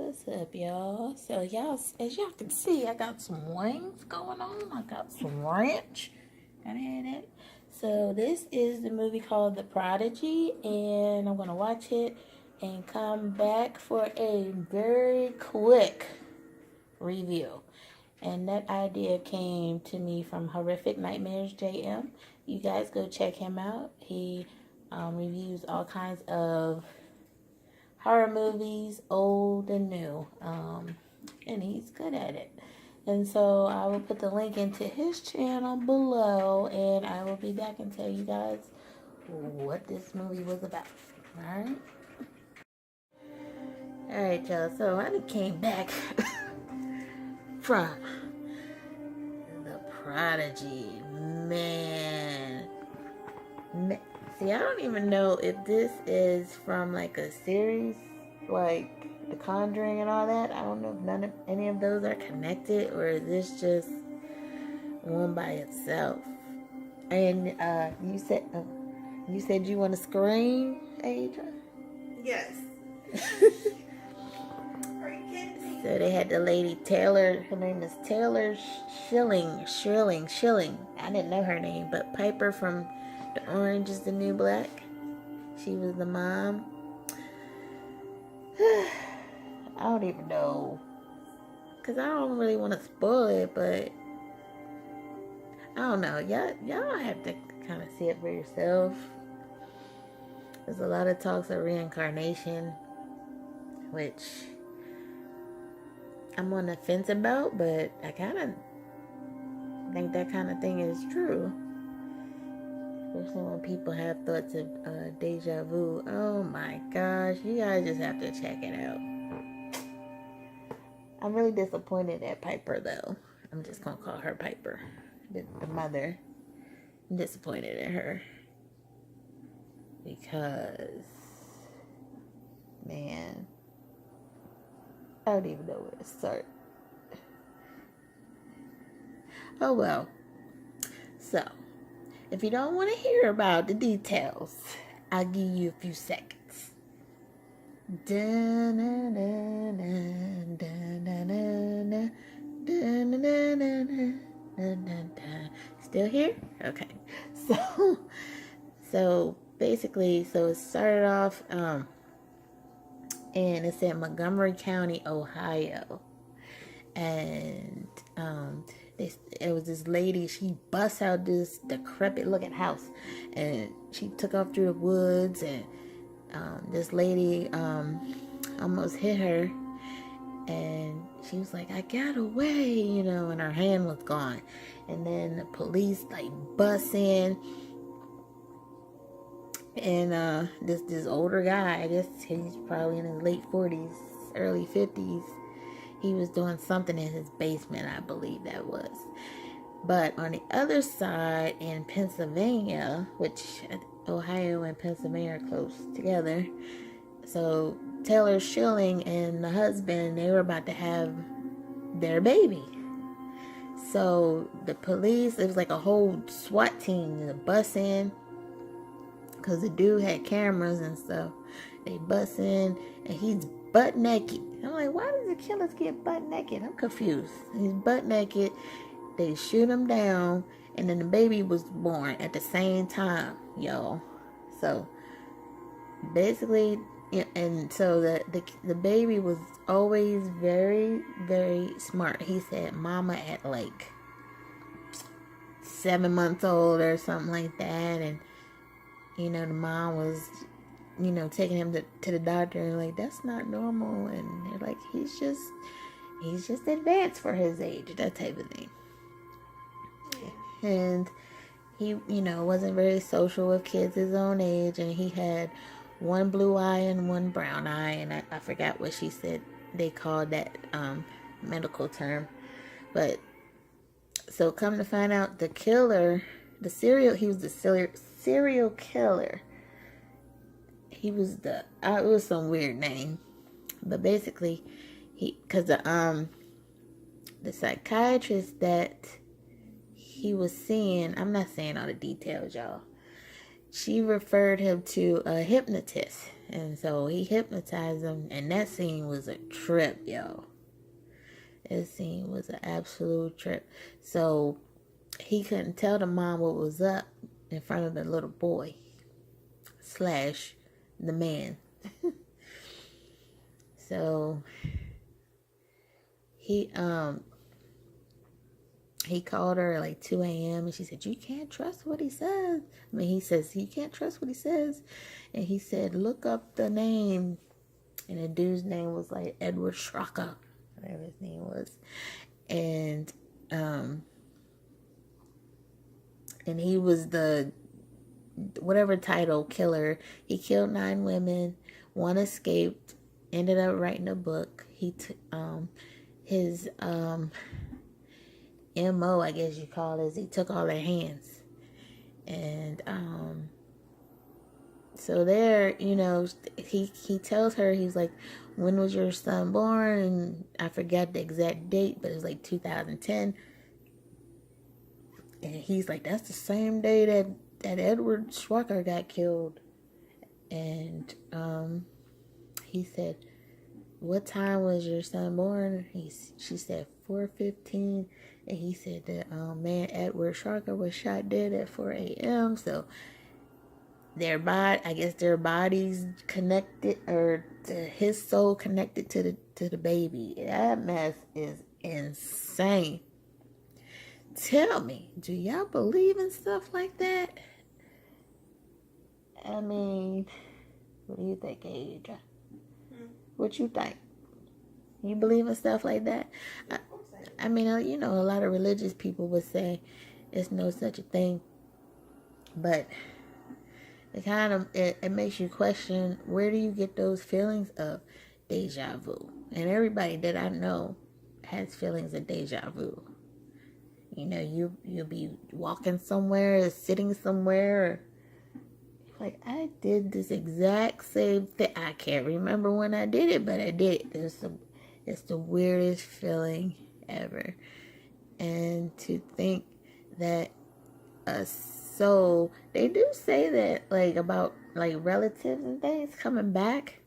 What's up, y'all? So, y'all, as y'all can see, I got some wings going on. I got some ranch. Gotta have that. So, this is the movie called The Prodigy, and I'm gonna watch it and come back for a very quick review. And that idea came to me from Horrific Nightmares JM. You guys go check him out. He reviews all kinds of horror movies, old and new, and he's good at it. And so I will put the link into his channel below, and I will be back and tell you guys what this movie was about. Alright, y'all, so I came back from The Prodigy. Man, see, I don't even know if this is from like a series like The Conjuring and all that. I don't know if any of those are connected, or is this just one by itself? And you said you want to scream, Adra? Yes. Are you kidding me? So they had the lady Taylor. Her name is Taylor Schilling. I didn't know her name, but Piper from The Orange is the New Black. She was the mom. I don't even know, because I don't really want to spoil it, but I don't know. Y'all have to kind of see it for yourself. There's a lot of talks of reincarnation, which I'm on the fence about, but I kind of think that kind of thing is true. Especially when people have thoughts of deja vu. Oh my gosh, you guys just have to check it out. I'm really disappointed at Piper, though. I'm just gonna call her Piper, the mother. I'm disappointed at her because, man, I don't even know where to start. Oh well. So, if you don't want to hear about the details, I'll give you a few seconds. Still here? Okay. So basically, it started off, and it's in Montgomery County, Ohio. And it was this lady. She busts out this decrepit looking house, and she took off through the woods, and this lady almost hit her, and she was like, "I got away," and her hand was gone. And then the police like bust in, and this older guy, I guess he's probably in his late 40s, early 50s. He was doing something in his basement, I believe that was. But on the other side, in Pennsylvania, which Ohio and Pennsylvania are close together, so Taylor Schilling and the husband, they were about to have their baby. So the police, it was like a whole SWAT team, the bus in, because the dude had cameras and stuff. They bust in, and he's butt naked. I'm like, why does the killers get butt naked? I'm confused. He's butt naked. They shoot him down, and then the baby was born at the same time, y'all. So basically, and so the baby was always very, very smart. He said mama at like 7 months old or something like that, and the mom was taking him to the doctor, and like, that's not normal, and they're like, he's just advanced for his age, that type of thing. And he wasn't very social with kids his own age, and he had one blue eye and one brown eye, and I forgot what she said they called that medical term. But so come to find out, the killer, he was the serial killer. He was it was some weird name, but basically because the psychiatrist that he was seeing, I'm not saying all the details, y'all. She referred him to a hypnotist, And so he hypnotized him, and that scene was a trip, yo. That scene was an absolute trip. So he couldn't tell the mom what was up in front of the little boy / the man. So he called her at like 2 a.m. and she said, "You can't trust what he says." I mean, he says, "You can't trust what he says." And he said, "Look up the name." And the dude's name was like Edward Schrocker, whatever his name was. And he was the whatever title killer. He killed 9 women. 1 escaped. Ended up writing a book. His MO, I guess you call it, is he took all their hands. And so there, you know, he tells her, he's like, "When was your son born?" And I forgot the exact date, but it was like 2010. And he's like, "That's the same day that Edward Schwacker got killed." And he said, "What time was your son born?" She said 4:15. And he said that man Edward Schwacker was shot dead at 4 a.m. So their bodies connected, or his soul connected to the baby. That mess is insane. Tell me, do y'all believe in stuff like that? I mean, what do you think, Aja? What you think? You believe in stuff like that? I mean, you know, a lot of religious people would say there's no such a thing, but it makes you question, where do you get those feelings of deja vu? And everybody that I know has feelings of deja vu. You know, you'll be walking somewhere, sitting somewhere, like, I did this exact same thing. I can't remember when I did it, but I did it. It's the weirdest feeling ever. And to think that a soul, they do say that, like, about like relatives and things coming back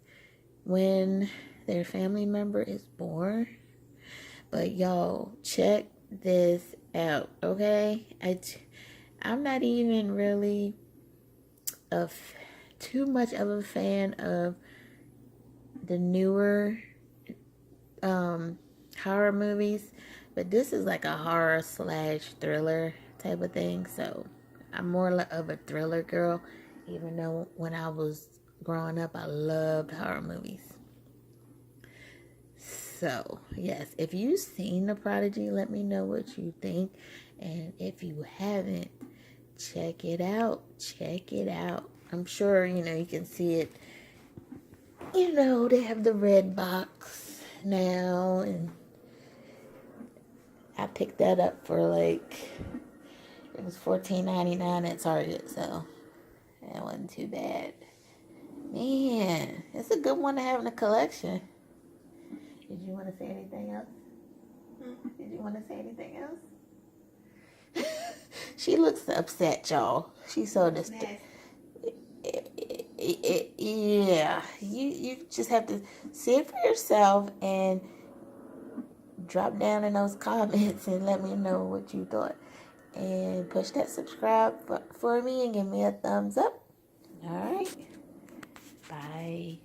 when their family member is born. But y'all, check this out, okay? I'm not even really too much of a fan of the newer horror movies, but this is like a horror / thriller type of thing. So I'm more of a thriller girl, even though when I was growing up I loved horror movies. So yes, if you've seen The Prodigy, let me know what you think. And if you haven't, check it out. I'm sure, you know, you can see it. You know, they have the red box now, and I picked that up for like, it was $14.99 at Target, so that wasn't too bad. Man, it's a good one to have in the collection. Did you want to say anything else? She looks upset, y'all. She's so disturbed. Yeah, you just have to see it for yourself and drop down in those comments and let me know what you thought. And push that subscribe for me and give me a thumbs up. All right. Bye.